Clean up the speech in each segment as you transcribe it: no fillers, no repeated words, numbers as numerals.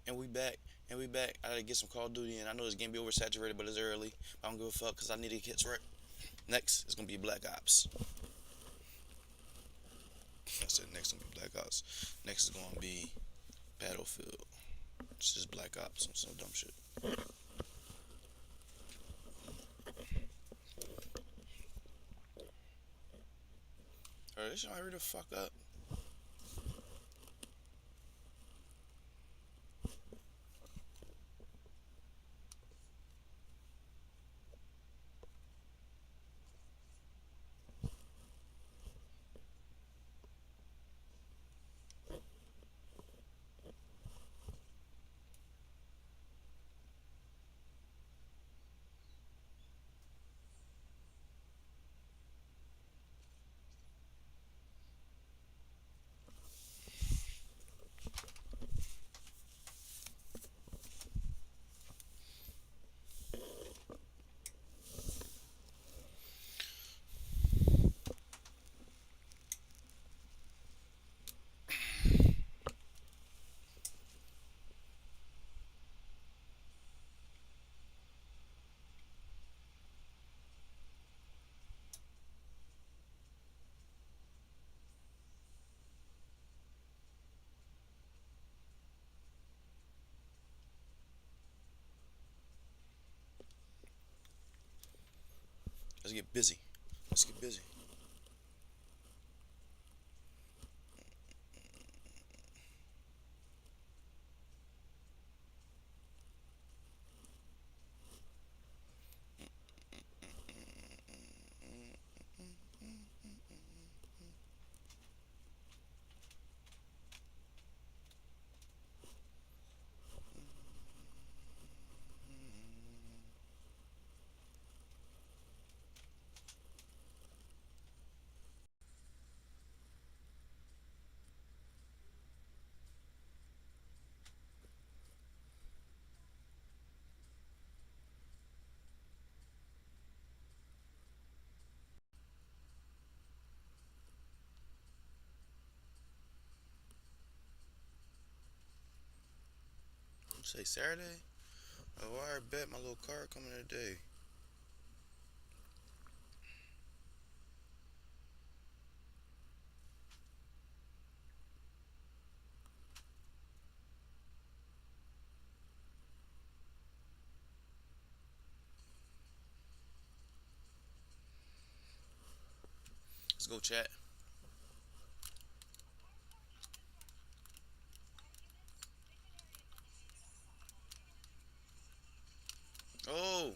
And we back. And we back. I gotta get some Call of Duty in. I know this game be oversaturated, but it's early. I don't give a fuck because I need to get right. Next is gonna be Black Ops. I said next is gonna be Black Ops. Next is gonna be Battlefield. It's just Black Ops on some dumb shit. Alright, this y'all hurry the fuck up. Let's get busy. Let's get busy. Say Saturday? Oh, I bet my little car coming today. Let's go chat. Oh,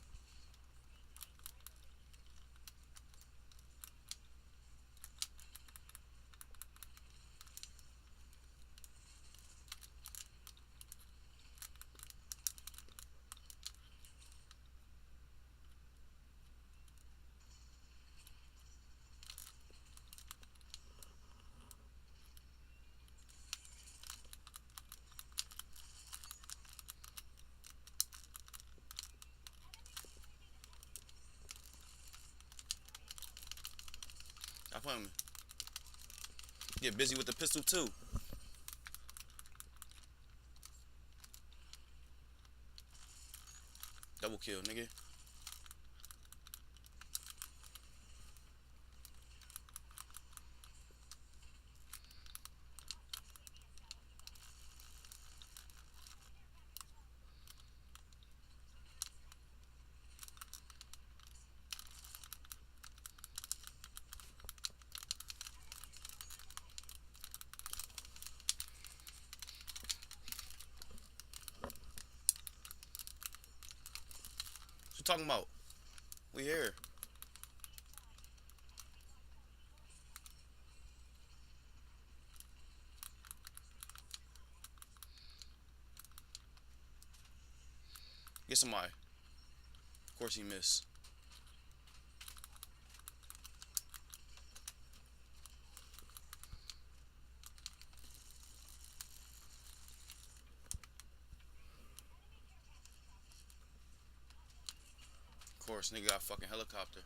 I put him. Get busy with the pistol too. Double kill, nigga. What you talking about? We here. Get somebody. Of course he missed. Of course, nigga got a fucking helicopter.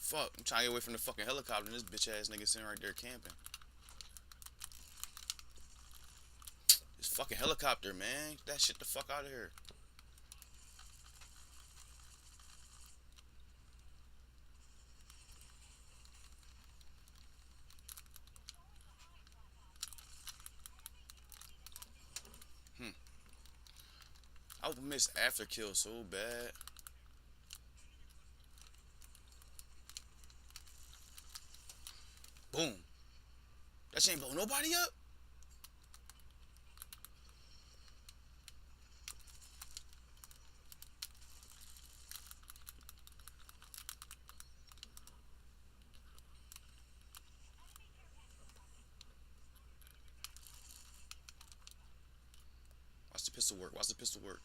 Fuck, I'm trying to get away from the fucking helicopter and this bitch ass nigga sitting right there camping. This fucking helicopter, man. Get that shit the fuck out of here. Hmm. I would miss after kill so bad. Boom. That shit ain't blow nobody up. Watch the pistol work. Watch the pistol work.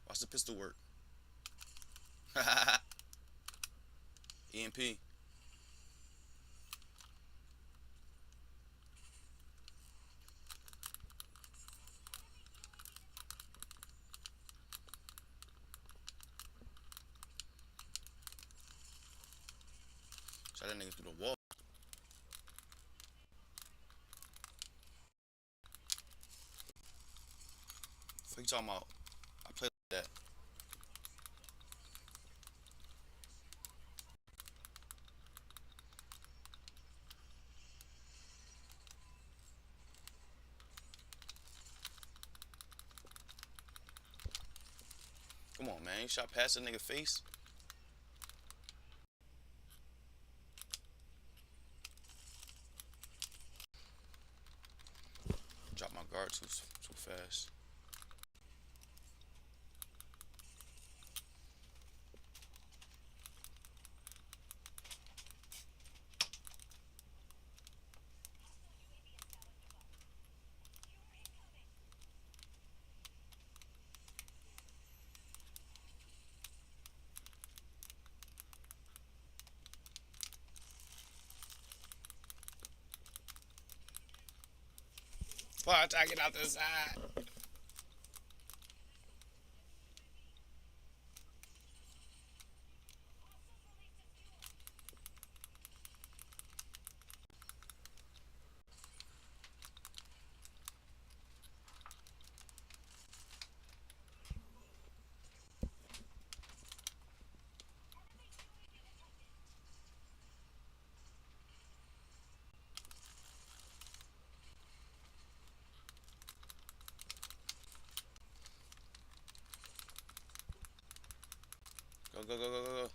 Watch the pistol work. EMP. Shot that nigga through the wall. What you talking about? I play like that. Come on, man. You shot past that nigga face. Drop my guard too fast. Fuck, I get out the side. Go, go, go, go, go, go.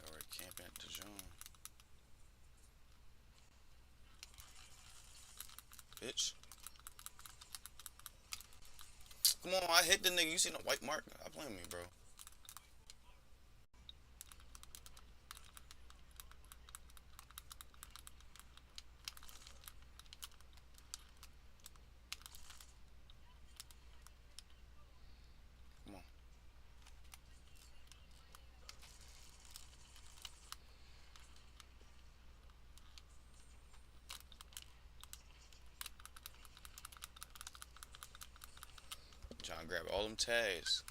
Alright, camping at the Dijon. Bitch. Come on, I hit the nigga. You seen the white mark? I blame me, bro. Come on. I'm trying to grab all them tags.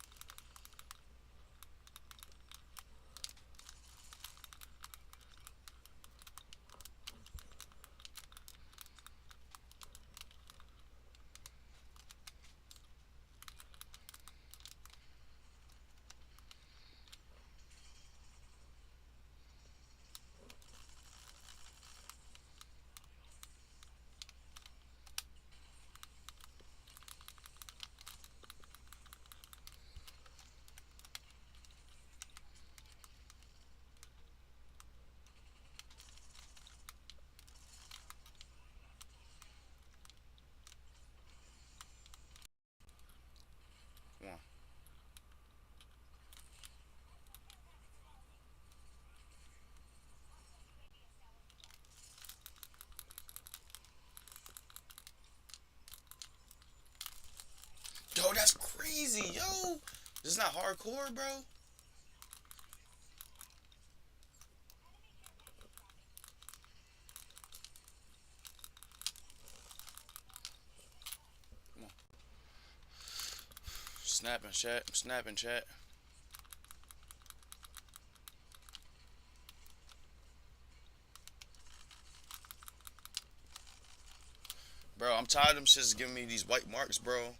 Come on. Yo, that's crazy, yo. This is not hardcore, bro. Come on. Snapping chat. I'm snapping chat. Bro, I'm tired of them shits giving me these white marks, bro.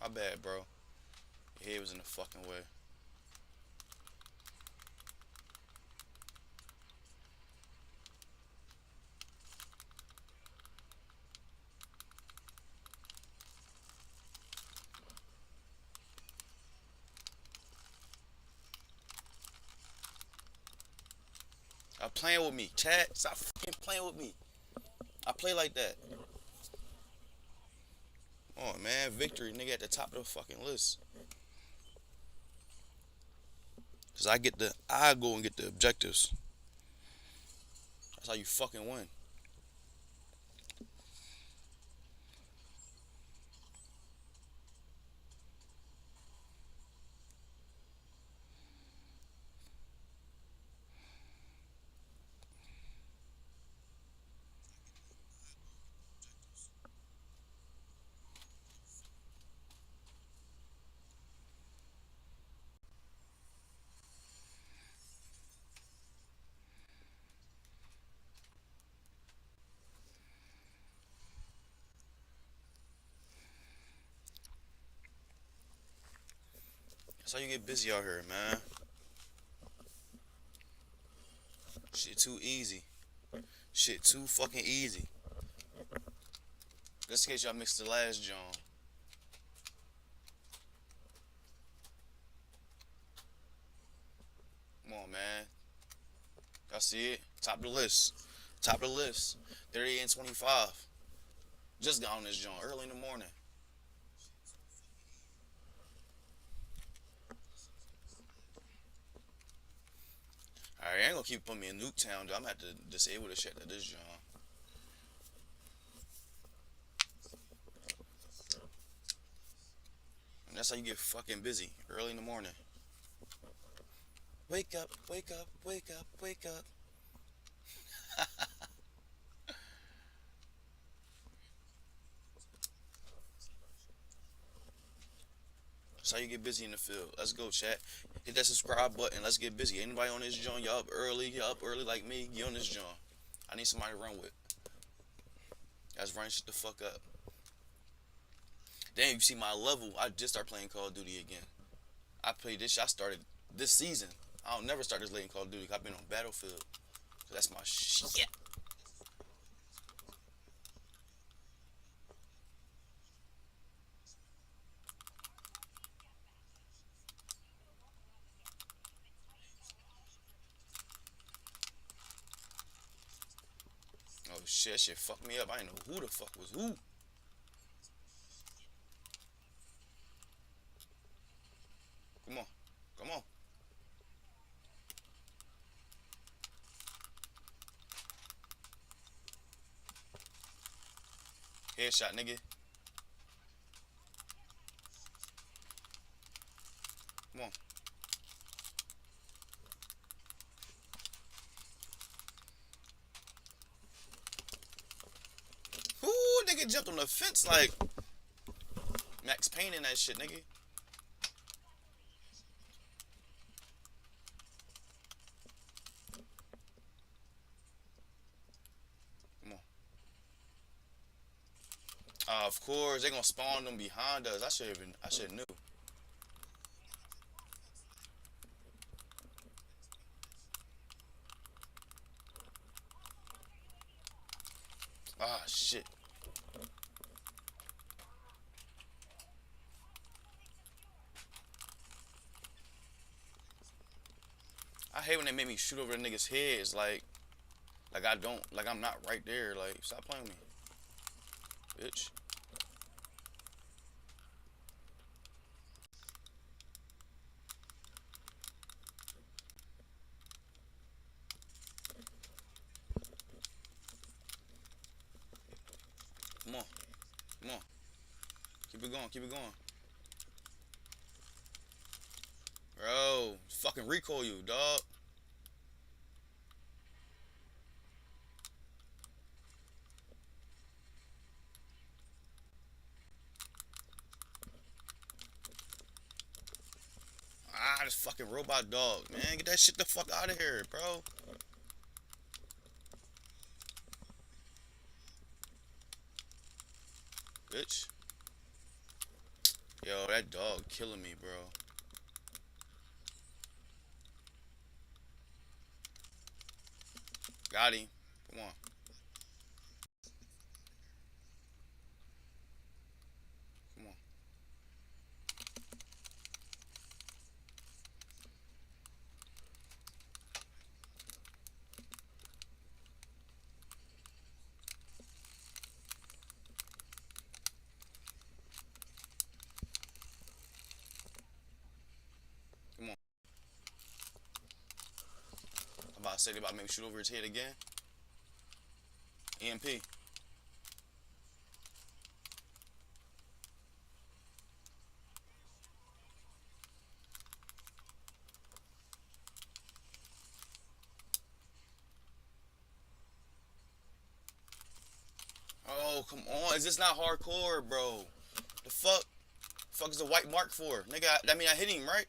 My bad, bro. Your head was in the fucking way. Stop playing with me, chat. Stop fucking playing with me. I play like that. Oh man, victory, nigga, at the top of the fucking list. Cause I go and get the objectives. That's how you fucking win. That's how you get busy out here, man. Shit too easy. Shit too fucking easy. Just in case y'all mixed the last John. Come on, man. Y'all see it? Top of the list. Top of the list. 38 and 25. Just got on this John early in the morning. Alright, I ain't gonna keep putting me in Nuketown, though. I'm gonna have to disable the shit at this John. And that's how you get fucking busy early in the morning. Wake up, wake up, wake up, wake up. That's how you get busy in the field. Let's go, chat. Hit that subscribe button. Let's get busy. Anybody on this joint, y'all up early? Y'all up early like me? Get on this joint. I need somebody to run with. Guys, run shit the fuck up. Damn, you see my level. I just started playing Call of Duty again. I played this shit. I started this season. I don't never start this late in Call of Duty. I've been on Battlefield. That's my shit. Oh shit, shit fucked me up. I didn't know who the fuck was who. Come on. Come on. Headshot, nigga. Come on. Ooh, nigga jumped on the fence like Max Payne in that shit, nigga. Come on. Of course, they gonna spawn them behind us. I should have knew. Ah, shit. I hate when they make me shoot over the niggas' heads, like I don't, like I'm not right there. Like, stop playing with me, bitch. Come on, come on. Keep it going, keep it going. Bro, fucking recoil you, dog. this fucking robot dog, man. Get that shit the fuck out of here, bro. Bitch. Yo, that dog killing me, bro. Got him. Come on. Come on. Come on. I'm about to say they about to make me shoot over his head again. EMP. Oh, come on. Is this not hardcore, bro? The fuck? The fuck is the white mark for? Nigga, that mean I hit him, right?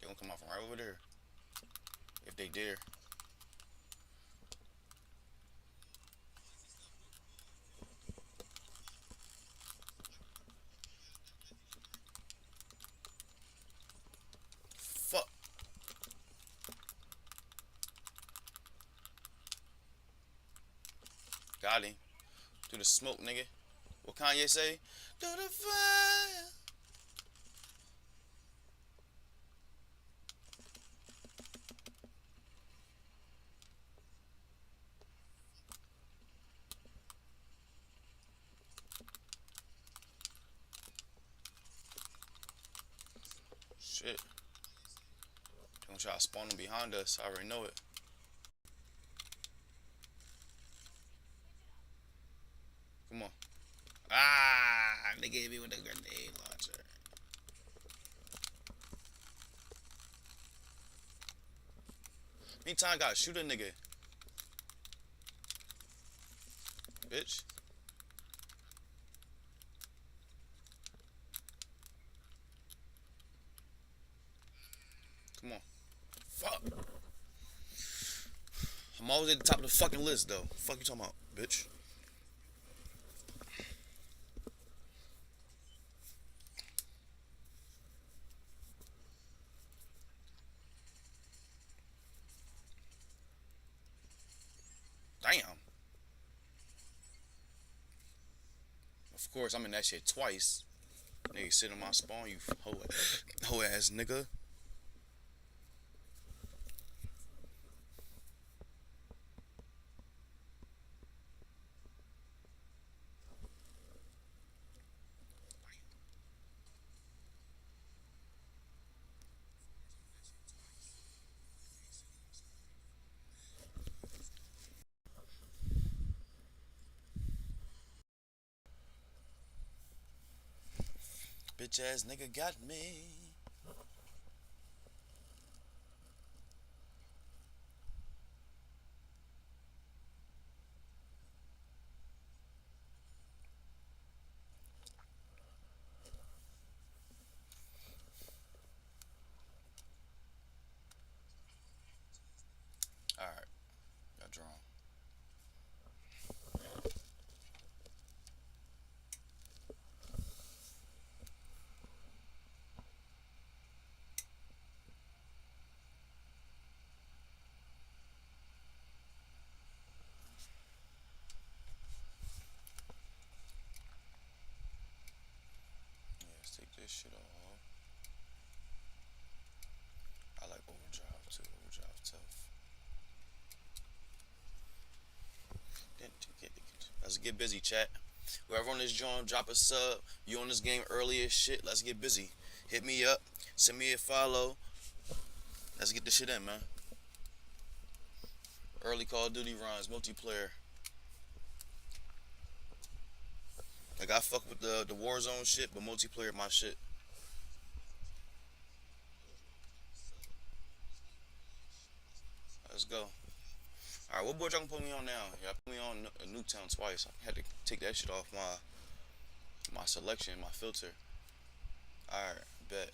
They gonna come out from right over there. If they dare. Fuck. Got him. Through the smoke, nigga. What Kanye say? Through the fire. Shit. They gonna try to spawn them behind us. I already know it. Come on. Ah, they gave me with a grenade launcher. Meantime, I gotta shoot a nigga. Bitch. Come on. Fuck. I'm always at the top of the fucking list, though. Fuck you talking about, bitch. Damn. Of course, I'm in that shit twice. Nigga, sit on my spawn, you hoe ass nigga. Bitch ass nigga got me. Alright, got drawn. Yeah, let's take this shit off. I like overdrive too. Overdrive tough. Let's get busy, chat. Whoever on this joint, drop a sub. You on this game early as shit. Let's get busy. Hit me up. Send me a follow. Let's get this shit in, man. Early Call of Duty runs, multiplayer. Like, I fuck with the Warzone shit, but multiplayer my shit. Let's go. Alright, what board y'all gonna put me on now? Y'all put me on Nuketown twice. I had to take that shit off my selection, my filter. Alright, bet.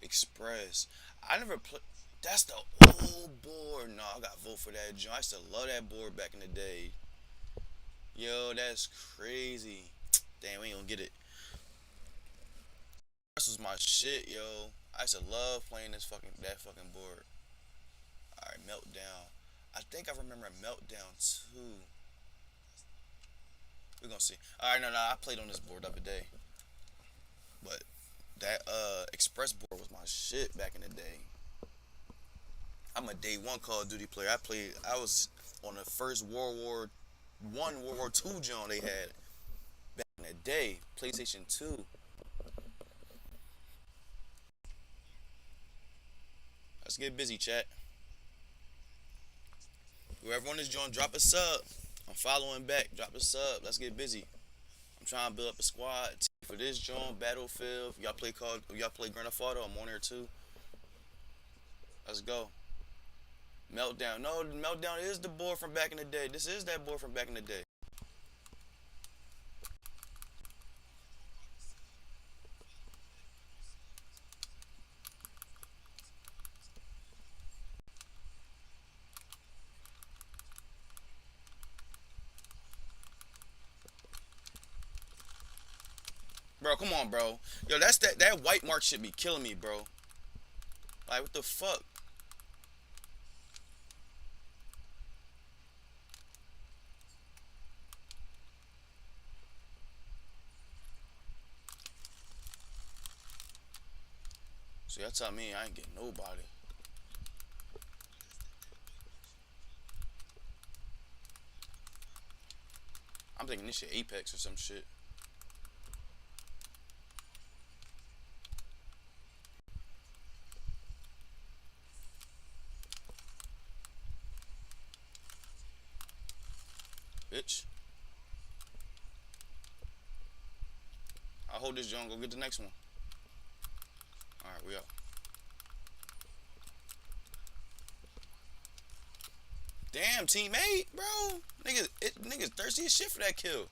Express. I never play. That's the old board. No, I got vote for that joint. I used to love that board back in the day. Yo, that's crazy. Damn, we ain't gonna get it. This was my shit, yo. I used to love playing that fucking board. Alright, meltdown. I think I remember meltdown too. We're gonna see. Alright, no, I played on this board the other day. But that express board was my shit back in the day. I'm a day one Call of Duty player. I was on the first World War I, World War II joint they had back in the day. PlayStation 2. Let's get busy, chat. Whoever on this joint, drop a sub. I'm following back. Drop a sub. Let's get busy. I'm trying to build up a squad for this joint. Battlefield. Y'all play Grand Theft Auto. I'm on there too. Let's go. Meltdown. No, Meltdown is the board from back in the day. This is that board from back in the day. Bro, come on, bro. Yo, that white mark should be killing me, bro. Like, what the fuck? So y'all tell me I ain't getting nobody. I'm thinking this shit Apex or some shit. Bitch. I'll hold this joint, go get the next one. Alright, we out. Damn, teammate, bro. Niggas thirsty as shit for that kill.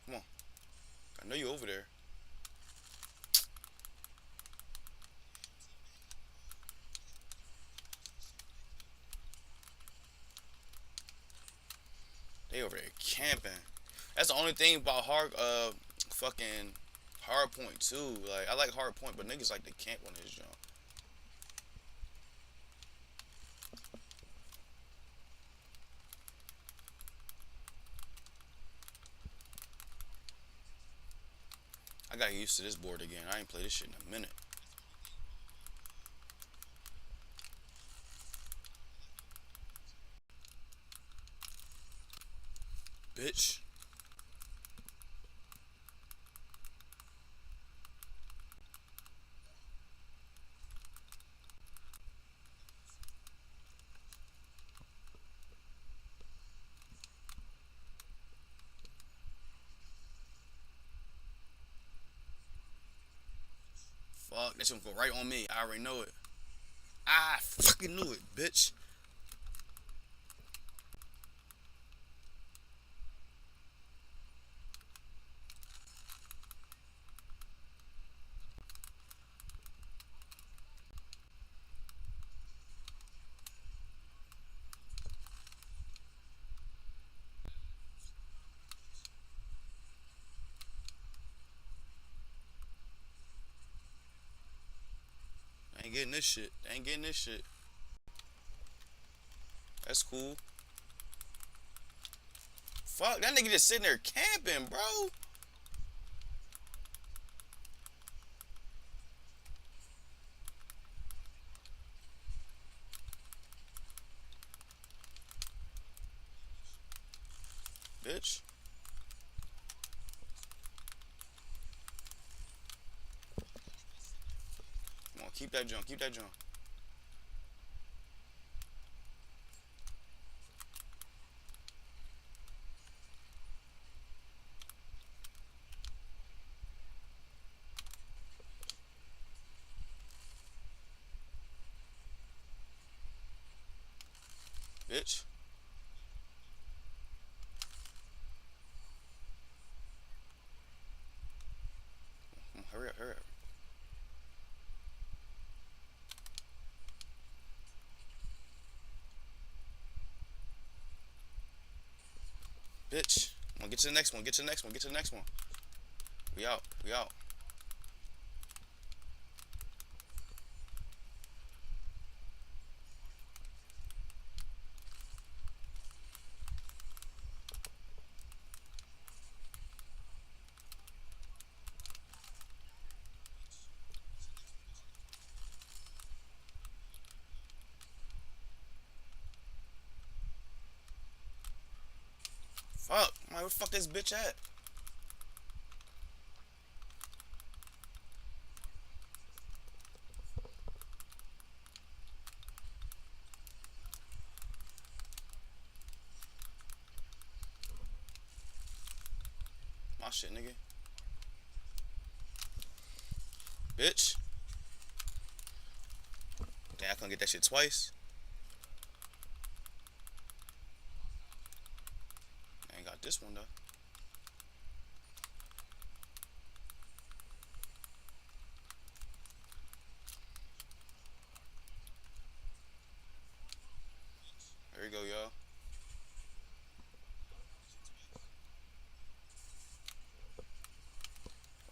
Come on. I know you over there. They over there camping. That's the only thing about fucking hardpoint too. Like I like hardpoint, but niggas like to camp on this jump. I got used to this board again. I ain't played this shit in a minute. Bitch. Fuck, this one go right on me. I already know it. I fucking knew it, bitch. I ain't getting this shit. I ain't getting this shit. That's cool. Fuck, that nigga just sitting there camping, bro. Bitch. Come on, keep that jump, keep that jump. bitch. Hurry up, hurry up. Bitch. I'm gonna get to the next one, get to the next one, get to the next one. We out, we out. Fuck. Man, where the fuck this bitch at? My shit, nigga. Bitch. Damn, I couldn't get that shit twice. I ain't got this one though. There you go, y'all.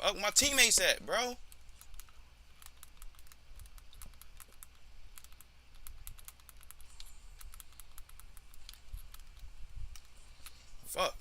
Oh, my teammates at, bro? Fuck.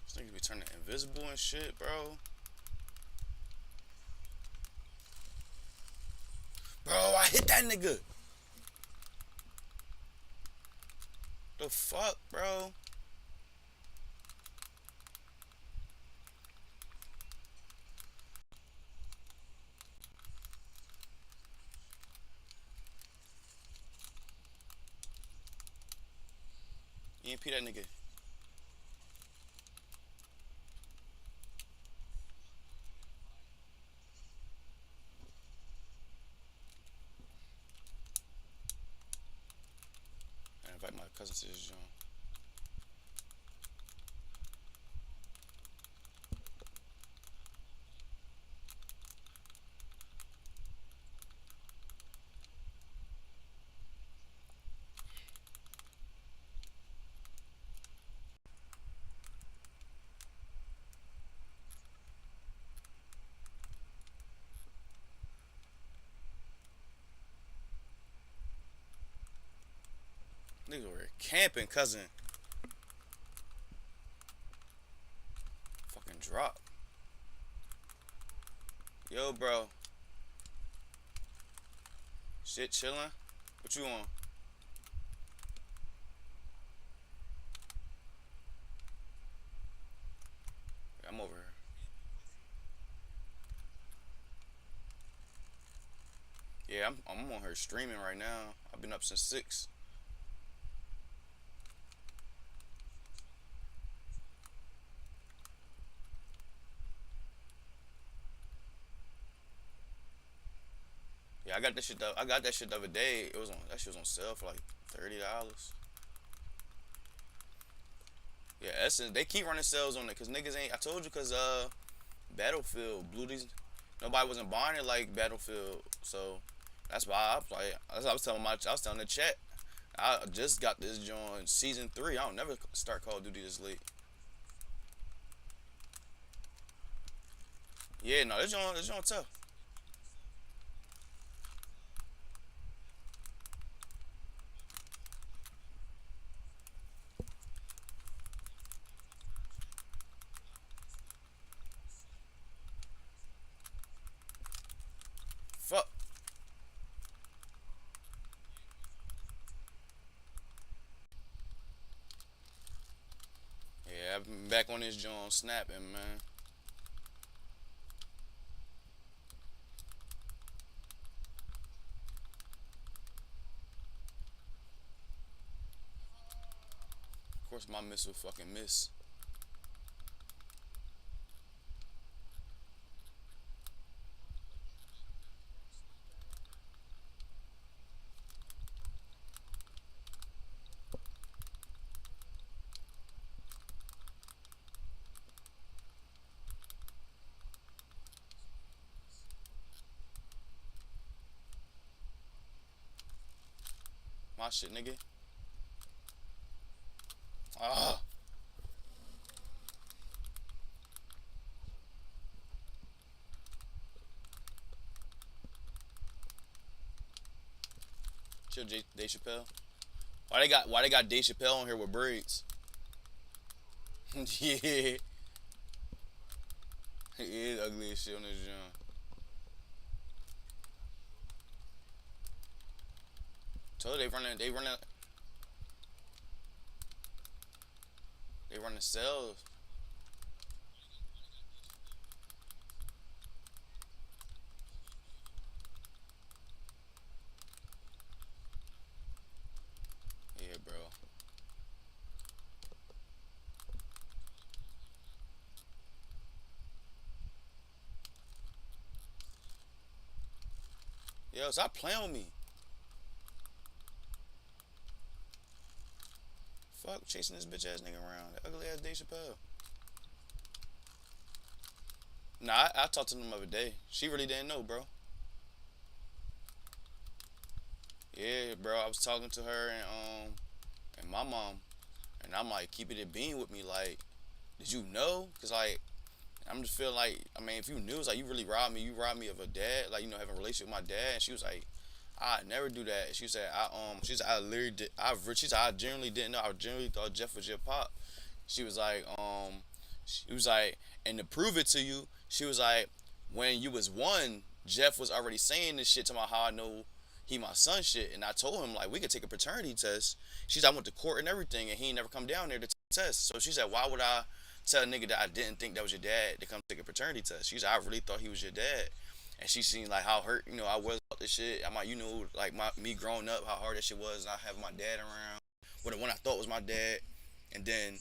This nigga be turning invisible and shit, bro. Bro, I hit that nigga. The fuck, bro? EMP that nigga. I invite my cousin to this joint. Niggas were camping, cousin. Fucking drop. Yo, bro. Shit chillin'? What you on? Yeah, I'm over here. Yeah, I'm on her streaming right now. I've been up since 6. Yeah, I got that shit. I got that shit the other day. It was on. That shit was on sale for like $30. Yeah, Essence. They keep running sales on it because niggas ain't. I told you because Battlefield blew these. Nobody wasn't buying it like Battlefield, so that's why I was like. That's what I was telling I was telling the chat. I just got this joint season 3. I don't never start Call of Duty this late. Yeah, no, this joint tough. Back on this joint snapping, man. Of course, my missile fucking miss. My shit, nigga. Ah, chill, Dave Chappelle. Why they got Dave Chappelle on here with braids? Yeah, he is ugly as shit on this joint. Told you they running cells. Yeah, bro. Yo, stop playing with me. Fuck chasing this bitch ass nigga around. That ugly ass Dave Chappelle. Nah, I talked to them the other day. She really didn't know, bro. Yeah, bro. I was talking to her and my mom, and I'm like, keep it a bean with me. Like, did you know? Cause like, I'm just feeling like, I mean, if you knew, it's like you really robbed me. You robbed me of a dad. Like, having a relationship with my dad. And she was like, I never do that. She said, she said, I literally did. She said, I genuinely didn't know. I genuinely thought Jeff was your pop. She was like, she was like, and to prove it to you, she was like, when you was one, Jeff was already saying this shit to my how I know he my son shit, and I told him like we could take a paternity test. She said I went to court and everything, and he ain't never come down there to test. So she said, why would I tell a nigga that I didn't think that was your dad to come take a paternity test? She said I really thought he was your dad, and she seen like how hurt I was about this shit. I'm like like me growing up, how hard that shit was, not having my dad around. When the one I thought was my dad, and then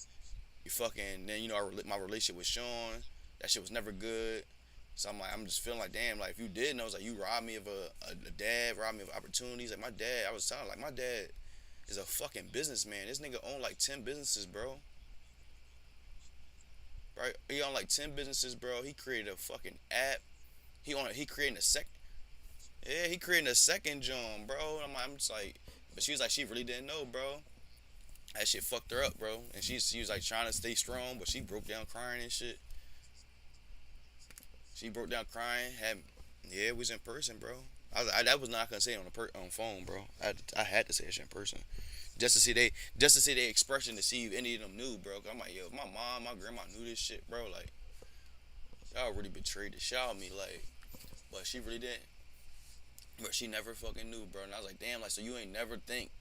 you fucking then my relationship with Sean, that shit was never good. So I'm like, I'm just feeling like, damn, like if you did know, it's like you robbed me of a dad, robbed me of opportunities. Like my dad, I was telling like my dad is a fucking businessman. This nigga own like 10 businesses, bro. Right? He own like 10 businesses, bro. He created a fucking app. He creating a sec. Yeah, he creating a second John, bro. I'm just like, but she was like, she really didn't know, bro. That shit fucked her up, bro. And she was like trying to stay strong, but she broke down crying and shit. She broke down crying. Yeah, it was in person, bro. That was not gonna say it on phone, bro. I had to say it in person, just to see they expression to see if any of them knew, bro. 'Cause I'm like, yo, my mom, my grandma knew this shit, bro. Like, y'all really betrayed the shit out of me, like, but she really didn't. But she never fucking knew, bro. And I was like, damn, like, so you ain't never think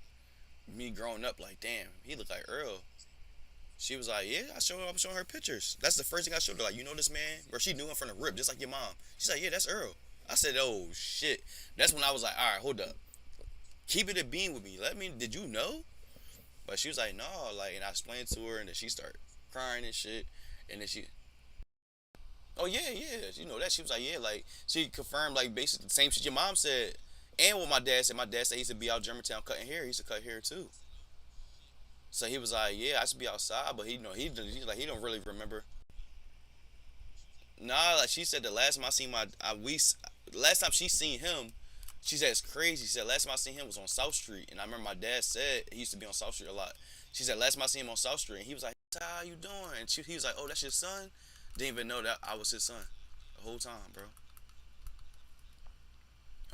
me growing up, like, damn, he looked like Earl. She was like, yeah, I'm showing her pictures. That's the first thing I showed her. Like, you know this man? Bro, she knew him from the rip, just like your mom. She's like, yeah, that's Earl. I said, oh, shit. That's when I was like, all right, hold up. Keep it a bean with me. Did you know? But she was like, no, like, and I explained to her, and then she started crying and shit. And then oh, yeah, yeah. You know that. She was like, yeah, like, she confirmed, like, basically the same shit your mom said. And what my dad said he used to be out Germantown cutting hair. He used to cut hair, too. So he was like, yeah, I used to be outside, but he's like, he don't really remember. Nah, like she said, the last time I seen last time she seen him, she said it's crazy. She said last time I seen him was on South Street, and I remember my dad said he used to be on South Street a lot. She said last time I seen him on South Street, and he was like, "How you doing?" And he was like, "Oh, that's your son." Didn't even know that I was his son the whole time, bro.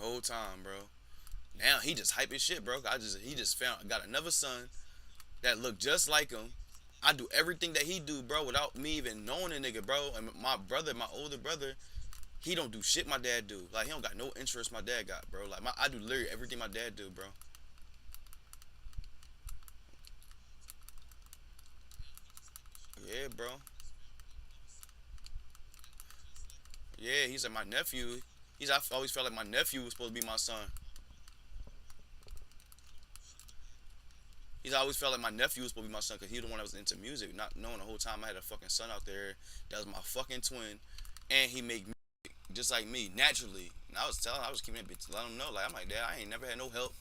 Whole time, bro. Now he just hype his shit, bro. He just got another son that look just like him. I do everything that he do, bro, without me even knowing the nigga, bro. And my brother, my older brother, he don't do shit my dad do. Like he don't got no interest my dad got, bro. Like I do literally everything my dad do, bro. Yeah, bro. Yeah, he's like my nephew. I always felt like my nephew was supposed to be my son. He's always felt like my nephew was supposed to be my son because he was the one that was into music, not knowing the whole time I had a fucking son out there that was my fucking twin, and he made music just like me naturally. And I was keeping that bitch, let him know, like I'm like, Dad, I ain't never had no help.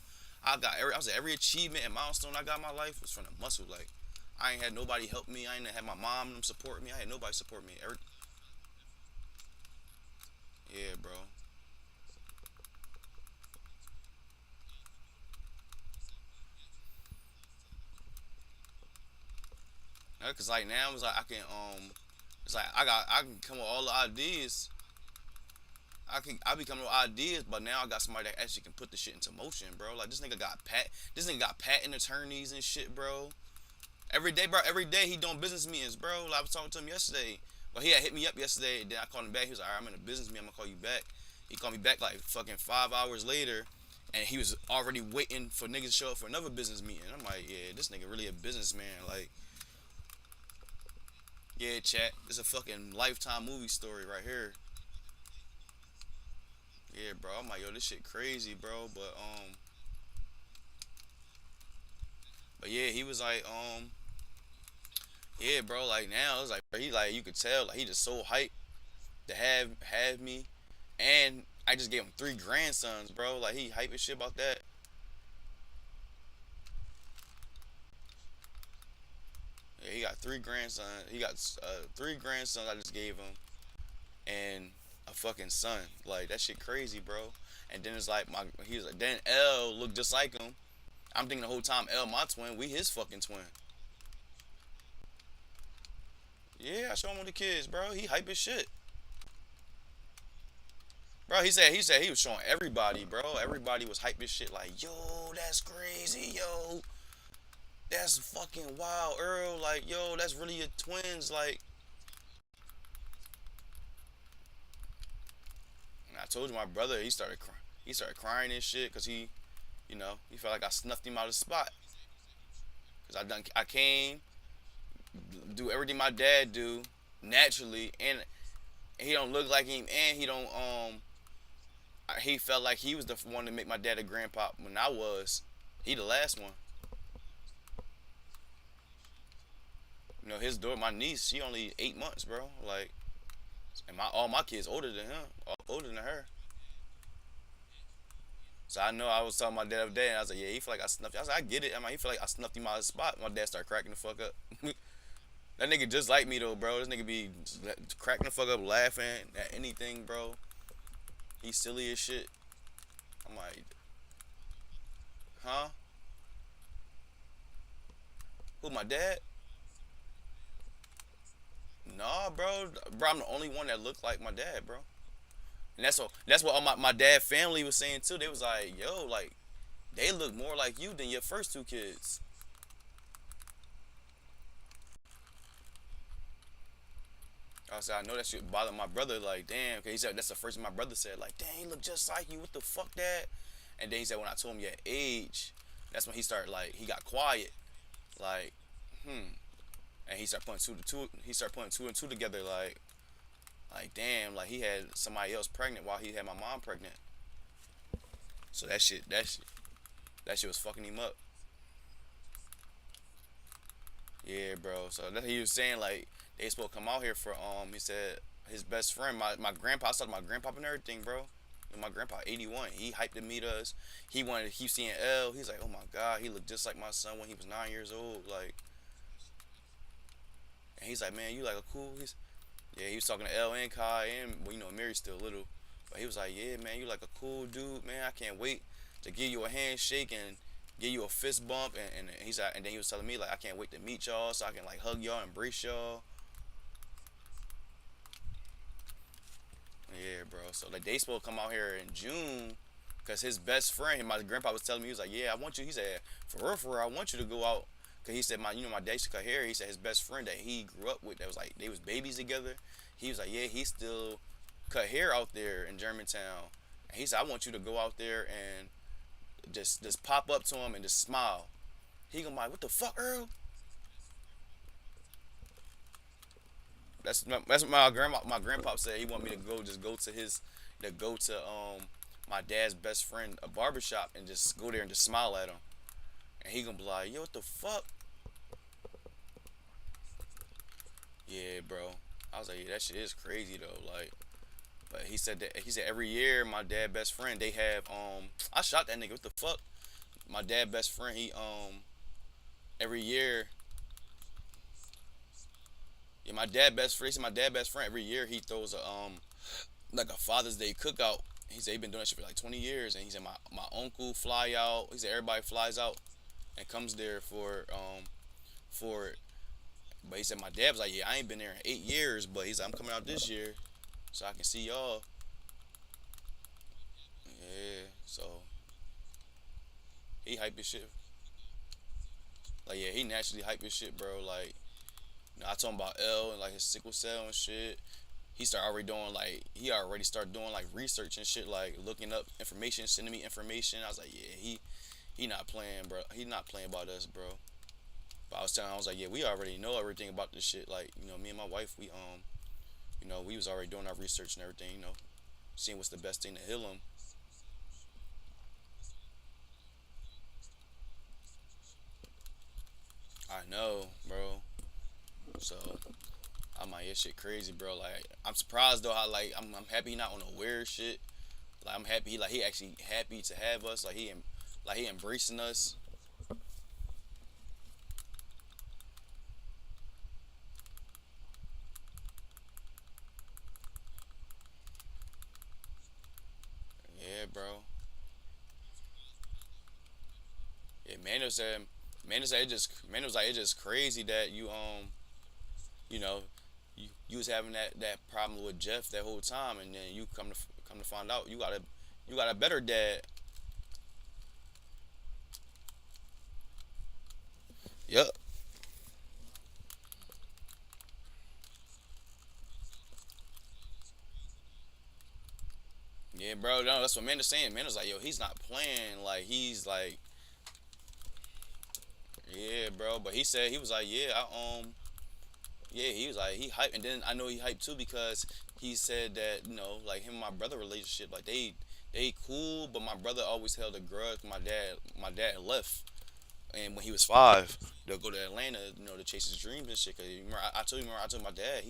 I was at every achievement and milestone I got in my life was from the muscle. Like I ain't had nobody help me. I ain't had my mom them support me. I had nobody support me. Yeah, bro. Cause like now it's like it's like I can come with all the ideas. I be coming with ideas, but now I got somebody that actually can put the shit into motion, bro. Like this nigga got patent attorneys and shit, bro. Every day, bro. Every day he doing business meetings, bro. Like, I was talking to him yesterday. Well, he had hit me up yesterday. Then I called him back. He was like, "All right, I'm in a business meeting. I'm gonna call you back." He called me back like fucking 5 hours later, and he was already waiting for niggas to show up for another business meeting. I'm like, yeah, this nigga really a businessman. Like, yeah, chat. This is a fucking lifetime movie story right here. Yeah, bro. I'm like, yo, this shit crazy, bro. But yeah, he was like, yeah, bro. Like now, it's like bro, he like you could tell like he just so hyped to have me, and I just gave him three grandsons, bro. Like he hype as shit about that. Yeah, he got three grandsons. He got three grandsons I just gave him, and a fucking son. Like that shit crazy, bro. And then it's like he's like then L looked just like him. I'm thinking the whole time L my twin, we his fucking twin. Yeah, I show him with the kids, bro. He hype as shit. Bro, he was showing everybody, bro. Everybody was hype as shit like, yo, that's crazy, yo. That's fucking wild, Earl. Like, yo, that's really your twins. Like, and I told you my brother, he started crying and shit because he felt like I snuffed him out of the spot. Cause I came, do everything my dad do naturally, and he don't look like him, and he don't he felt like he was the one to make my dad a grandpa when I was. He the last one. His daughter, my niece, she only 8 months, bro. Like, and all my kids older than him, older than her. So I know I was telling my dad the other day, and I was like, yeah, he feel like I snuffed. I was like, I get it. I mean, he feel like I snuffed him out of the spot. My dad started cracking the fuck up. That nigga just like me though, bro. This nigga be cracking the fuck up, laughing at anything, bro. He's silly as shit. I'm like, huh? Who, my dad? Nah, bro. Bro, I'm the only one that looked like my dad, bro. And that's what all my dad family was saying too. They was like, yo, like they look more like you than your first two kids. I said, I know that shit bothered my brother. Like, damn. Cause he said that's the first thing my brother said. Like, dang, he look just like you. What the fuck, dad? And then he said when I told him your age, that's when he started like he got quiet. Like, and he started putting two to two. He started putting two and two together. Like damn, like he had somebody else pregnant while he had my mom pregnant. So that shit was fucking him up. Yeah, bro. So that he was saying like they supposed to come out here for he said his best friend, my grandpa, I saw my grandpa and everything, bro. And my grandpa 81. He hyped to meet us. He wanted to keep seeing L. He's like, oh my god, he looked just like my son when he was 9 years old. Like, and he's like, man, you like a cool. Yeah, he was talking to L and Kai and Mary's still little, but he was like, yeah, man, you like a cool dude, man. I can't wait to give you a handshake and give you a fist bump, and he's like, and then he was telling me like, I can't wait to meet y'all so I can like hug y'all, embrace y'all. Yeah, bro. So like they supposed to come out here in June, cause his best friend, my grandpa was telling me he was like, yeah, I want you. He said, for real, I want you to go out. Cause he said my dad used to cut hair. He said his best friend that he grew up with that was like they was babies together. He was like, yeah, he still cut hair out there in Germantown. And he said, I want you to go out there and just pop up to him and just smile. He gonna be like, what the fuck, Earl? That's what my grandpa said. He want me to go to my dad's best friend a barbershop and just go there and just smile at him. And he gonna be like, yo, what the fuck? Yeah, bro. I was like, yeah, that shit is crazy though. Like, but he said every year my dad best friend they have I shot that nigga. What the fuck? My dad best friend every year yeah my dad best friend every year he throws a like a Father's Day cookout. He said he been doing that shit for like 20 years, and he said my uncle fly out. He said everybody flies out and comes there for it. But he said my dad was like, yeah, I ain't been there in 8 years, but he's like, I'm coming out this year so I can see y'all. Yeah, so he hype his shit. Like yeah, he naturally hype his shit, bro. Like I told him about L and like his sickle cell and shit. He already started doing like research and shit, like looking up information, sending me information. I was like, yeah, he not playing, bro. He not playing about us, bro. But I was like, yeah, we already know everything about this shit. Like, me and my wife, we was already doing our research and everything, seeing what's the best thing to heal him. I know, bro. So I'm like, yeah, shit crazy, bro. Like, I'm surprised though how like I'm happy he not on the weird shit. Like, I'm happy he actually happy to have us. Like he embracing us. Yeah, bro. Yeah, man was like, it's just crazy that you know, you was having that problem with Jeff that whole time, and then you come to find out you got a better dad. Yep. Yeah, bro. No, that's what man is saying. Man was like, yo, he's not playing. Like he's like, yeah, bro. But he said he was like, yeah, yeah, he was like he hyped, and then I know he hyped too because he said that like him and my brother relationship, like they cool, but my brother always held a grudge. My dad left, and when he was 5, they'll go to Atlanta, to chase his dreams and shit. Cause remember, I told my dad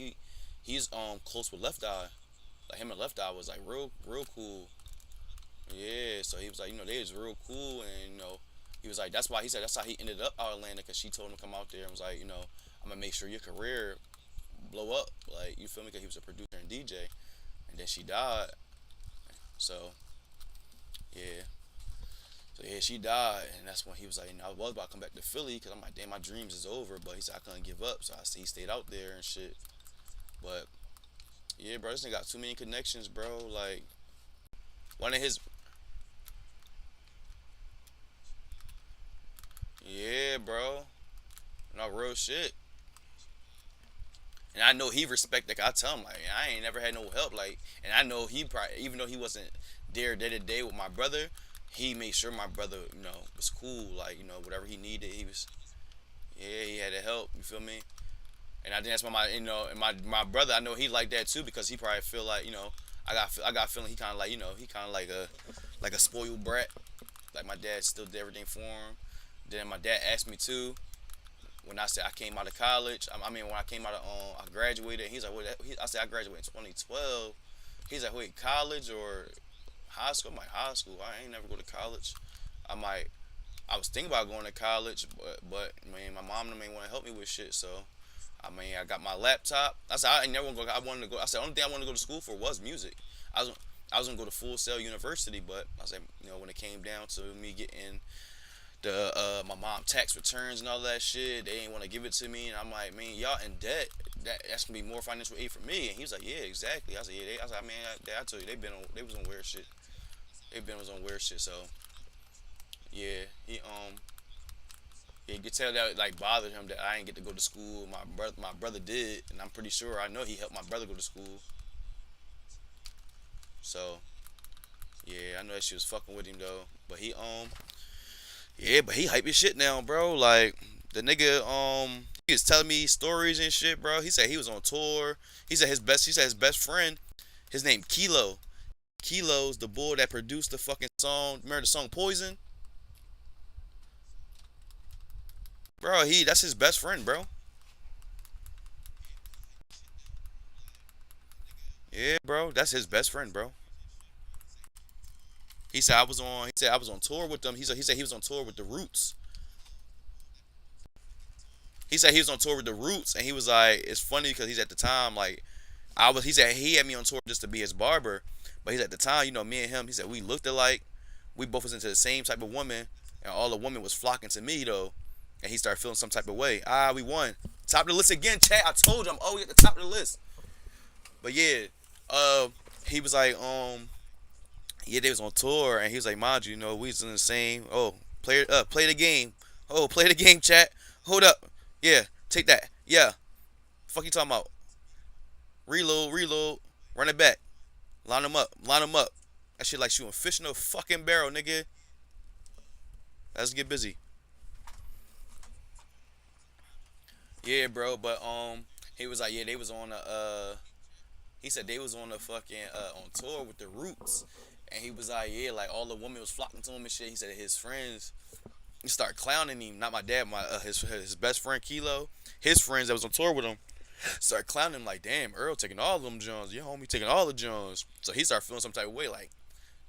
he's close with Left Eye. Like him and Left Eye was like real cool. Yeah, so he was like, they was real cool, and he was like, that's why he said that's how he ended up out of Atlanta because she told him to come out there and was like, I'm gonna make sure your career blow up, like you feel me? Because he was a producer and DJ, and then she died. So yeah, so yeah, she died, and that's when he was like, I was about to come back to Philly because I'm like, damn, my dreams is over, but he said I couldn't give up, so he stayed out there and shit. But yeah, bro, this nigga got too many connections, bro. Like one of his, yeah, bro, no real shit. And I know he respect. Like I tell him, like I ain't never had no help. Like, and I know he probably, even though he wasn't there day to day with my brother, he made sure my brother, was cool. Like, whatever he needed, he was. Yeah, he had to help. You feel me? And I think that's why and my brother, I know he like that too because he probably feel like, I got a feeling he kind of like, he kind of like a spoiled brat. Like my dad still did everything for him. Then my dad asked me too when I said I came out of college. I mean, when I came out of, I graduated. He's like, I said I graduated in 2012. He's like, wait, college or high school? I'm like, high school. I ain't never go to college. I'm like, I was thinking about going to college, but man, my mom and them ain't want to help me with shit. So, I mean, I got my laptop. I said I ain't never gonna go. I wanted to go. I said only thing I wanted to go to school for was music. I was I was gonna go to Full Sail University, but I said, when it came down to me getting the my mom tax returns and all that shit. They ain't want to give it to me, and I'm like, man, y'all in debt. That's gonna be more financial aid for me. And he was like, yeah, exactly. I said, yeah. I said, man, I told you they was on weird shit. They was on weird shit. So yeah, yeah, you could tell that like bothered him that I didn't get to go to school. My brother did, and I'm pretty sure I know he helped my brother go to school. So yeah, I know that she was fucking with him though. But yeah, but he hype his shit now, bro. Like the nigga He was telling me stories and shit, bro. He said he was on tour. He said his best friend, his name Kilo. Kilo's the boy that produced the fucking song. Remember the song Poison? Bro, that's his best friend, bro. Yeah, bro, that's his best friend, bro. He said I was on tour with them. He said he was on tour with the Roots. He said he was on tour with the Roots, and he was like, it's funny because he's at the time like I was. He said he had me on tour just to be his barber, but he's at the time, me and him. He said we looked alike. We both was into the same type of woman, and all the women was flocking to me though. And he started feeling some type of way. We won. Top of the list again, chat. I told you I'm always at the top of the list. But yeah, uh, he was like, yeah, they was on tour, and he was like, mind you, we was in the same. Oh, play the game. Oh, play the game, chat. Hold up. Yeah, take that. Yeah, fuck you talking about? Reload. Run it back. Line them up. That shit like shooting fish in a fucking barrel, nigga. Let's get busy. Yeah, bro. But he was like, yeah, they was on a he said they was on a fucking on tour with the Roots, and he was like, yeah, like all the women was flocking to him and shit. He said his friends start clowning him. Not my dad, my his best friend Kilo, his friends that was on tour with him start clowning him like, damn, Earl taking all them Jones, your homie taking all the Jones. So he started feeling some type of way, like,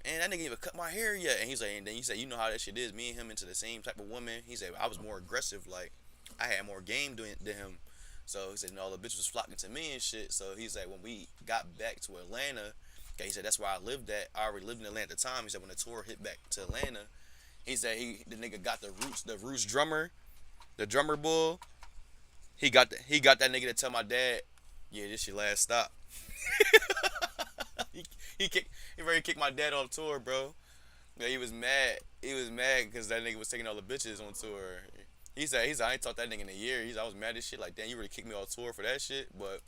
man, that nigga even cut my hair yet. And he's like, and then he said, you know how that shit is. Me and him into the same type of woman. He said I was more aggressive, like I had more game than him. So he said, no, all the bitches was flocking to me and shit. So he's like, when we got back to Atlanta, okay, he said that's where I lived at. I already lived in Atlanta at the time. He said when the tour hit back to Atlanta, he said the nigga got the Roots drummer, the drummer bull. He got that nigga to tell my dad, yeah, this your last stop. he he ready to kick my dad off tour, bro. Yeah, he was mad. He was mad because that nigga was taking all the bitches on tour. He said I ain't talked that nigga in a year. I was mad as shit. Like, damn, you really kicked me off tour for that shit. But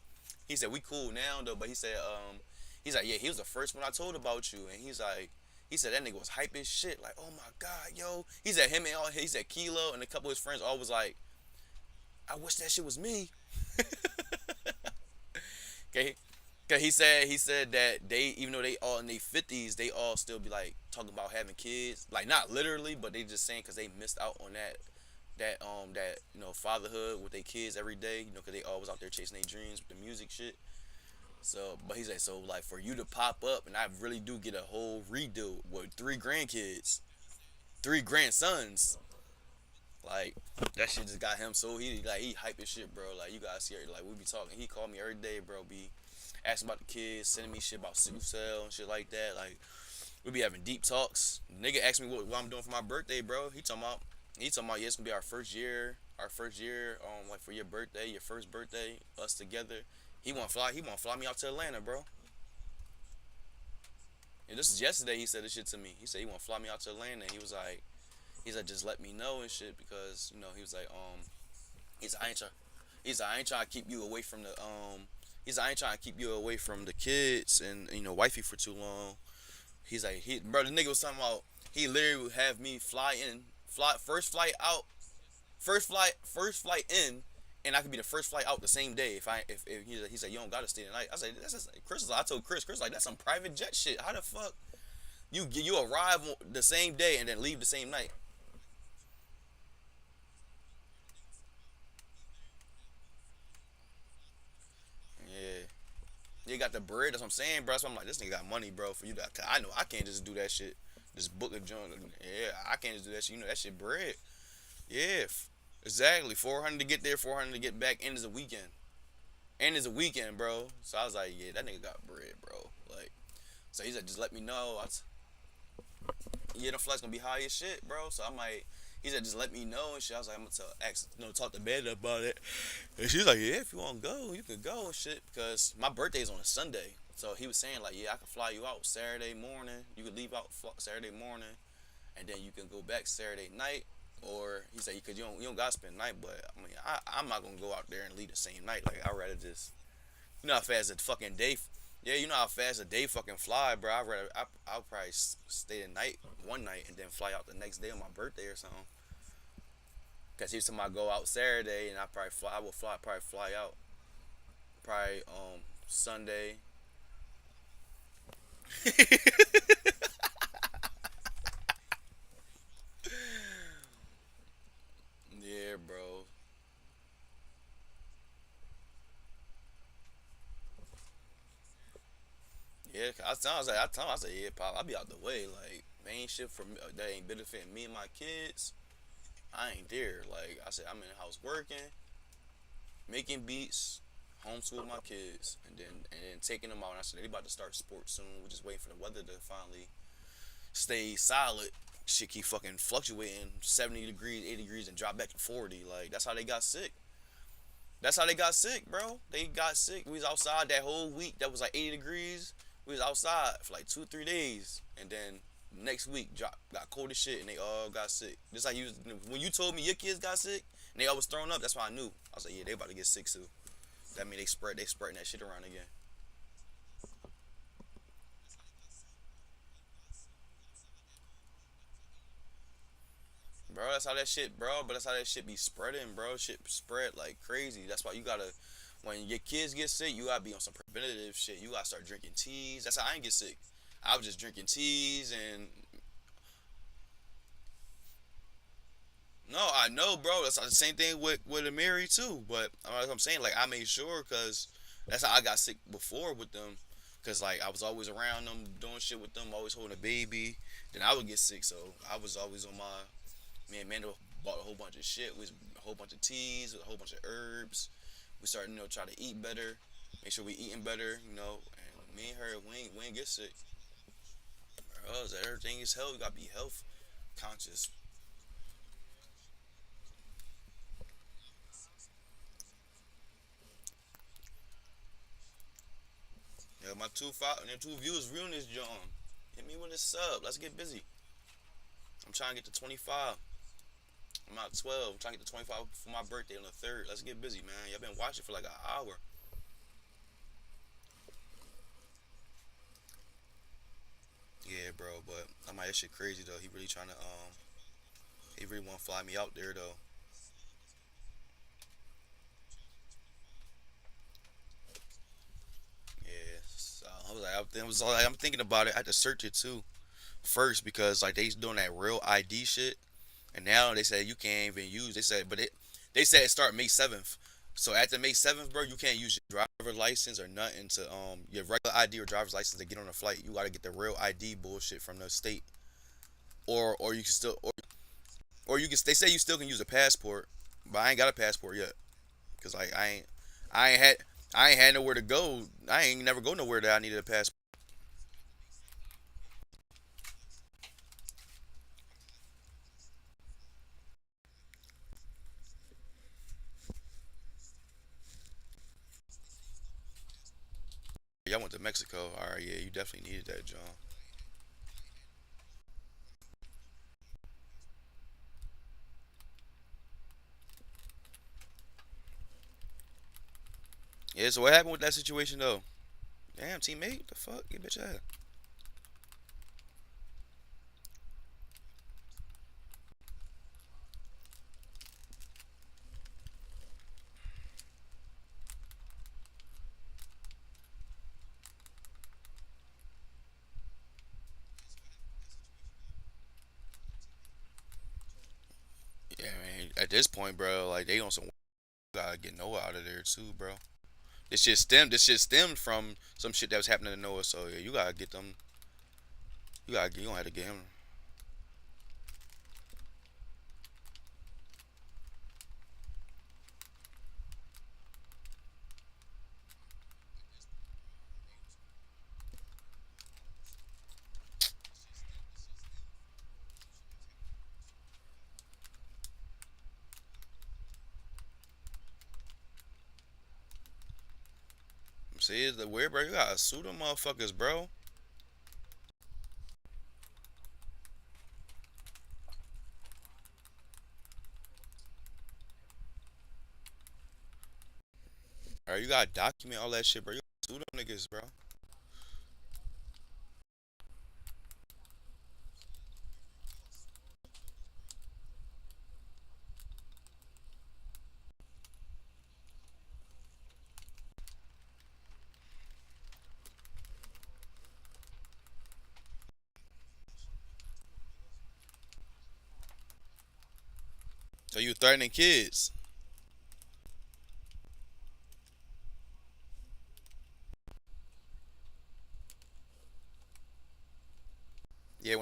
he said we cool now though. But he's like, yeah, he was the first one I told about you. And he said that nigga was hype as shit. Like, oh my god, yo. He said he said Kilo and a couple of his friends all was like, I wish that shit was me. Okay. Cause he said that they, even though they all in their 50s, they all still be like talking about having kids, like not literally, but they just saying because they missed out on that fatherhood with their kids every day, because they always out there chasing their dreams with the music shit. So, but he's like, so like for you to pop up and I really do get a whole redo with 3 grandkids, 3 grandsons, like that shit just got him so he hype as shit, bro. Like you guys see, like we be talking. He called me every day, bro. Be asking about the kids, sending me shit about sickle cell and shit like that. Like we be having deep talks. Nigga asked me what I'm doing for my birthday, bro. He talking about yeah, it's gonna be our first year, like for your birthday, your first birthday, us together. He want to fly me out to Atlanta, bro. And this is yesterday. He said this shit to me. He said he want to fly me out to Atlanta. He's like, just let me know and shit because he was like, he's like, I ain't trying to keep you away from the He's like, I ain't trying to keep you away from the kids and wifey for too long. He's like, bro, the nigga was talking about he literally would have me fly first flight out, first flight in, and I could be the first flight out the same day if he said you don't gotta stay the night. I said that's just, I told Chris like that's some private jet shit. How the fuck you arrive the same day and then leave the same night? Yeah. You got the bread. That's what I'm saying, bro. So I'm like, this nigga got money, bro. For you, I know I can't just do that shit. Just book a joint. Yeah, I can't just do that shit. That shit bread. Yeah, exactly. 400 to get there, 400 to get back. And it's a weekend. And it's a weekend, bro. So I was like, yeah, that nigga got bread, bro. Like, so he said, just let me know. Yeah, the flight's gonna be high as shit, bro. So I'm like, he said, just let me know and shit. I was like, I'm gonna talk to Bed about it. And she's like, yeah, if you wanna go, you can go and shit. Because my birthday's on a Sunday. So he was saying, like, yeah, I can fly you out Saturday morning. You could leave out Saturday morning. And then you can go back Saturday night. Or he said, because you don't gotta spend the night. But I mean, I'm not gonna go out there and leave the same night. Like, I'd rather just, how fast a fucking day. Yeah, you know how fast a day fucking fly, bro. I'll probably stay the night one night and then fly out the next day on my birthday or something. Cause he was talking about go out Saturday, and I probably fly. I would fly, probably fly out, probably Sunday. Yeah, bro. Yeah, I said, yeah, pop, I'll be out the way. Like, main shit for me that ain't benefiting me and my kids. I ain't there. Like I said, I'm in the house working, making beats, homeschool my kids, and then taking them out. And I said they about to start sports soon. We're just waiting for the weather to finally stay solid. Shit keep fucking fluctuating 70 degrees, 80 degrees, and drop back to 40. Like that's how they got sick. That's how they got sick, bro. They got sick. We was outside that whole week. That was like 80 degrees. We was outside for like 2 3 days, and then next week got cold as shit, and they all got sick. Just like you, when you told me your kids got sick, and they all was throwing up. That's why I knew. I was like, yeah, they about to get sick too. That mean they spreading that shit around again. Bro, that's how that shit, bro. But that's how that shit be spreading, bro. Shit spread like crazy. That's why you gotta, when your kids get sick, you gotta be on some preventative shit. You gotta start drinking teas. That's how I ain't get sick. I was just drinking teas and no, I know, bro. That's the same thing with Amiri too. But like I'm saying, like I made sure because that's how I got sick before with them. Cause like I was always around them, doing shit with them, always holding a baby. Then I would get sick, so I was always on my. Me and Mando bought a whole bunch of shit. We was a whole bunch of teas, a whole bunch of herbs. We started, try to eat better, make sure we eating better, And me and her, we ain't get sick. Bro, everything is health. You gotta be health conscious. Yeah, my two viewers viewing this John. Hit me with a sub. Let's get busy. I'm trying to get to 25. I'm at 12. I'm trying to get to 25 for my birthday on the 3rd. Let's get busy, man. Y'all been watching for like an hour. Yeah, bro, but I'm like, that shit crazy though. He really want to fly me out there though. Yeah, so I'm thinking about it. I had to search it too first because like they doing that real ID shit, and now they say you can't even use. They said it start May 7th. So after May 7th, bro, you can't use your driver license or nothing to your regular ID or driver's license to get on a flight. You gotta get the real ID bullshit from the state, or you can still or you can. They say you still can use a passport, but I ain't got a passport yet because like I ain't had I ain't had nowhere to go. I ain't never go nowhere that I needed a passport. Y'all went to Mexico. All right, yeah, you definitely needed that, John. Yeah, so what happened with that situation though? Damn, teammate, the fuck, you bitch ass. Yeah, man. At this point, bro, like they on some gotta get Noah out of there too, bro. This shit stemmed from some shit that was happening to Noah. So yeah, you gotta get them. You gonna have to get him. See, the weird, bro. You gotta sue them motherfuckers, bro. Bro, you gotta document all that shit, bro. You gotta sue them niggas, bro. you threatening kids. Yeah,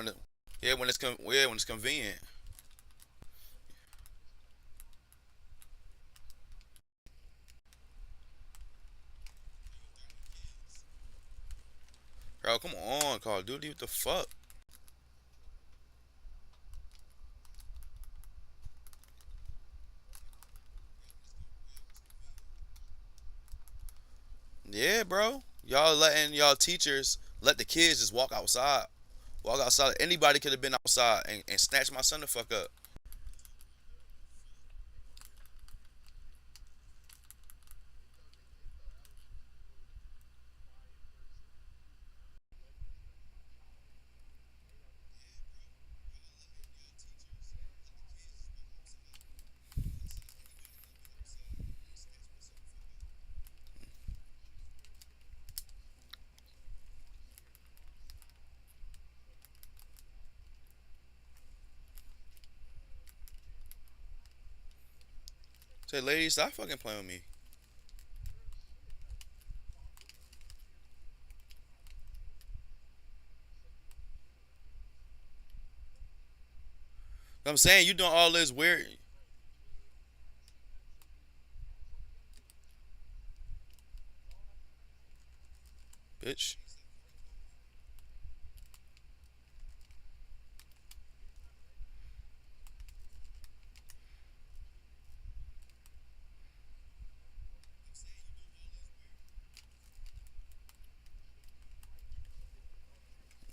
yeah, when it's convenient. Bro, come on, Call of Duty, what the fuck? Yeah, bro. Y'all letting y'all teachers let the kids just walk outside. Walk outside. Anybody could have been outside and snatched my son the fuck up. Say, ladies, stop fucking playing with me. I'm saying you doing all this weird, bitch.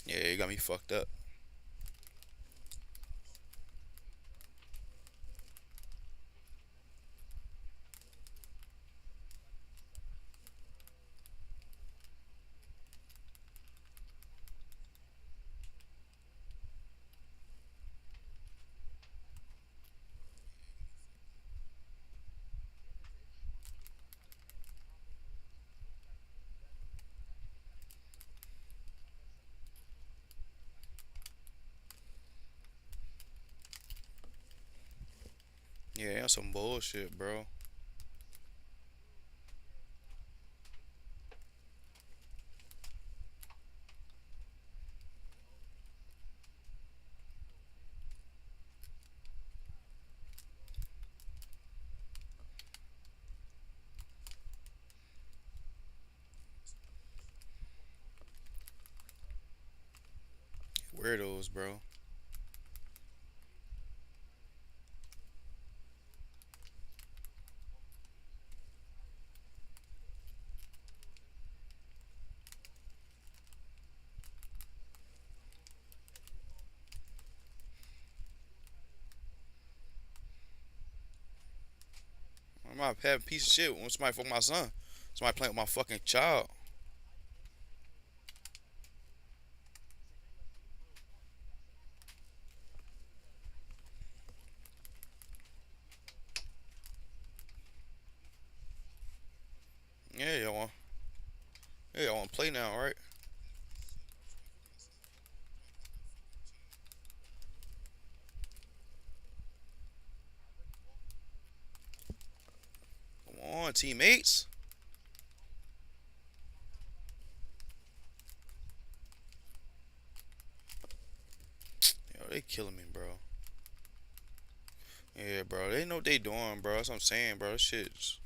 Yeah, you got me fucked up. Yeah, that's some bullshit, bro. Weirdos, bro. I'm not having a piece of shit when somebody fuck my son. Somebody playing with my fucking child. Yeah, y'all want to play now, right? Come on, teammates. Yo, they killing me, bro. Yeah, bro. They know what they doing, bro. That's what I'm saying, bro. This shit's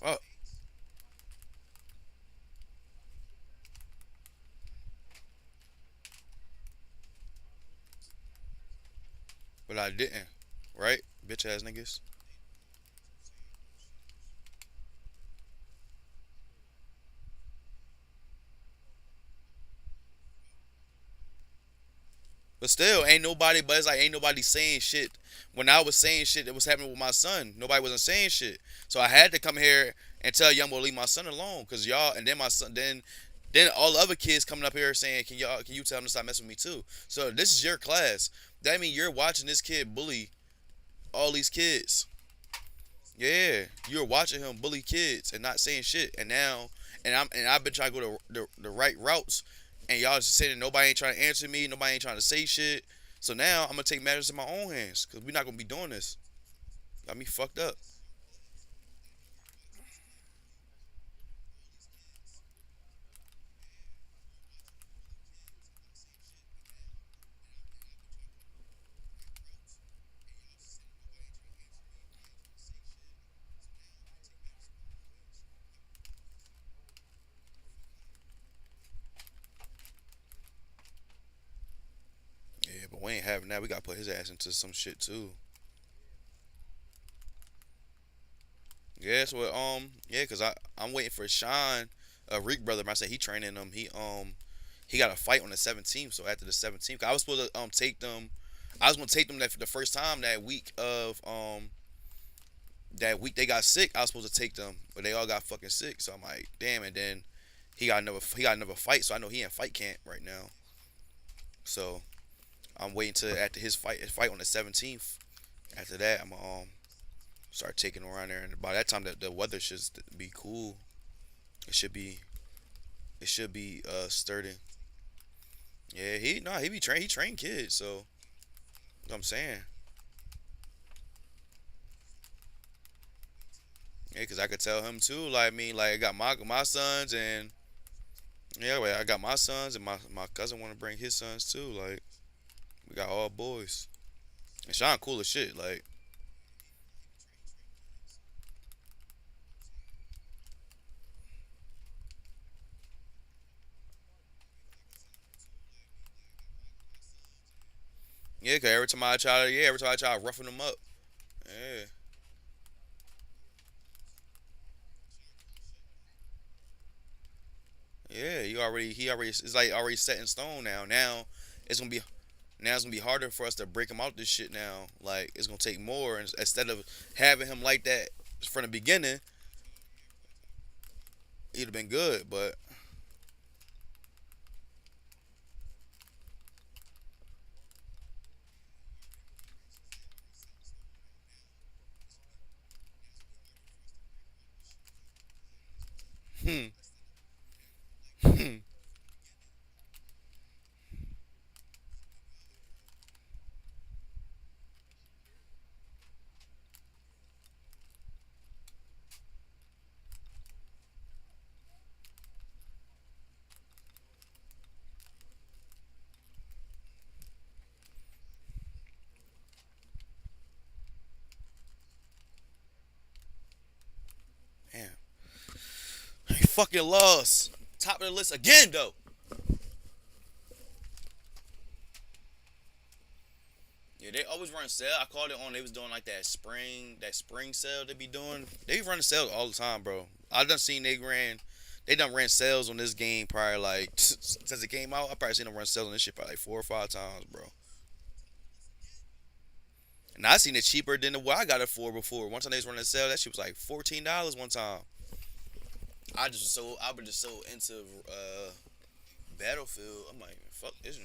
fuck. But I didn't, right? Bitch ass niggas. But still, ain't nobody. But it's like ain't nobody saying shit. When I was saying shit that was happening with my son, nobody wasn't saying shit. So I had to come here and tell young boy leave my son alone, cause y'all. And then my son, then all the other kids coming up here saying, can you tell him to stop messing with me too? So this is your class. That mean you're watching this kid bully all these kids. Yeah, you're watching him bully kids and not saying shit. And now, and I've been trying to go the right routes, and y'all just saying nobody ain't trying to answer me, nobody ain't trying to say shit. So now I'm gonna take matters in my own hands because we're not gonna be doing this. Got me fucked up. Yeah, but we ain't having that. We gotta put his ass into some shit too. Yeah, so yeah, cause I'm waiting for Sean, Reek brother. I said he training them. He got a fight on the 17th. So after the 17th, I was supposed to take them. I was gonna take them that for the first time that week they got sick. I was supposed to take them, but they all got fucking sick. So I'm like, damn. And then he got another fight. So I know he in fight camp right now. So I'm waiting to after his fight on the 17th. After that, I'm gonna start taking them around there, and by that time the weather should be cool. It should be sturdy. Yeah, he train kids. So what I'm saying. Yeah, cause I could tell him too. Like I mean, like I got my sons and yeah, wait, I got my sons and my cousin want to bring his sons too. Like we got all boys. And Sean cool as shit. Like yeah, cause every time I try to roughen them up. Yeah, yeah. He already it's like already set in stone now. It's gonna be now it's gonna be harder for us to break him out this shit now. Like it's gonna take more, and instead of having him like that from the beginning, he'd have been good. But hmm, hmm, man, he fucking lost. Top of the list again though. Yeah, they always run sale. I called it on. They was doing like that spring sale they be doing. They run sales all the time, bro. I done seen they done ran sales on this game probably like since it came out. I probably seen them run sales on this shit probably like 4 or 5 times, bro. And I seen it cheaper than what I got it for before. One time they was running a sale, that shit was like $14 one time. I was just so into Battlefield. I'm like, fuck this.